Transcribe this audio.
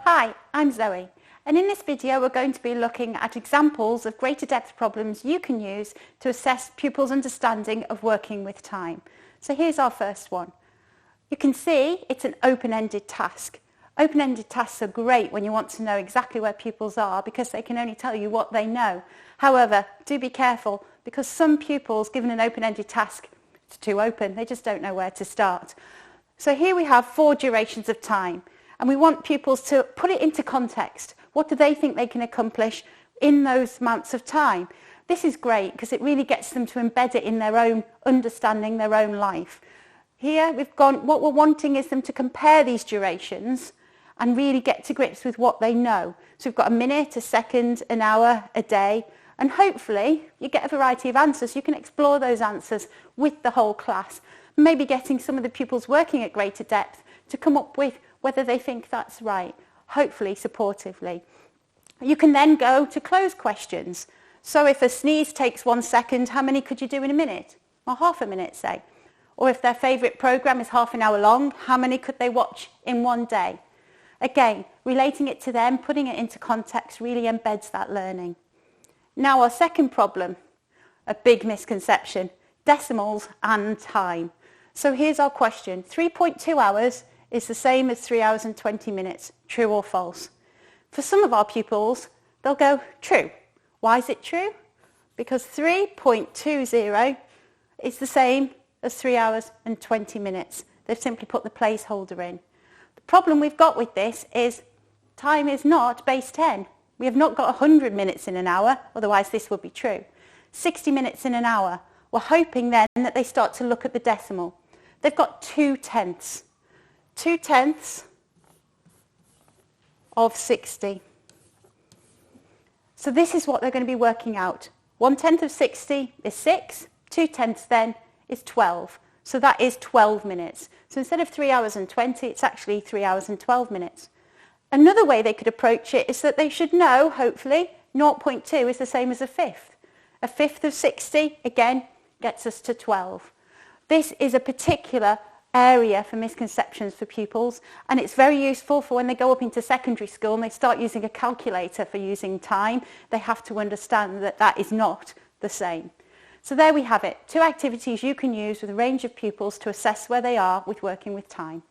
Hi, I'm Zoe, and in this video we're going to be looking at examples of greater depth problems you can use to assess pupils' understanding of working with time. So here's our first one. You can see it's an open-ended task. Open-ended tasks are great when you want to know exactly where pupils are because they can only tell you what they know. However, do be careful because some pupils, given an open-ended task, it's too open, they just don't know where to start. So here we have 4 durations of time. And we want pupils to put it into context. What do they think they can accomplish in those amounts of time? This is great because it really gets them to embed it in their own understanding, their own life. Here what we're wanting is them to compare these durations and really get to grips with what they know. So we've got a minute, a second, an hour, a day, and hopefully you get a variety of answers. You can explore those answers with the whole class, maybe getting some of the pupils working at greater depth to come up with whether they think that's right, hopefully supportively. You can then go to closed questions. So if a sneeze takes 1 second, how many could you do in a minute? Or half a minute, say. Or if their favourite programme is half an hour long, how many could they watch in one day? Again, relating it to them, putting it into context really embeds that learning. Now our second problem, a big misconception, decimals and time. So here's our question. 3.2 hours is the same as 3 hours and 20 minutes, true or false? For some of our pupils, they'll go true. Why is it true? Because 3.20 is the same as 3 hours and 20 minutes. They've simply put the placeholder in. The problem we've got with this is time is not base 10. We have not got 100 minutes in an hour, otherwise this would be true. 60 minutes in an hour. We're hoping then that they start to look at the decimal. They've got 2/10. 2/10 of 60. So this is what they're going to be working out. 1/10 of 60 is 6. 2/10 then is 12. So that is 12 minutes. So instead of 3 hours and 20, it's actually 3 hours and 12 minutes. Another way they could approach it is that they should know, hopefully, 0.2 is the same as a fifth. A fifth of 60, again, gets us to 12. This is a particular area for misconceptions for pupils, and it's very useful for when they go up into secondary school and they start using a calculator for using time. They have to understand that that is not the same. So there we have it, 2 activities you can use with a range of pupils to assess where they are with working with time.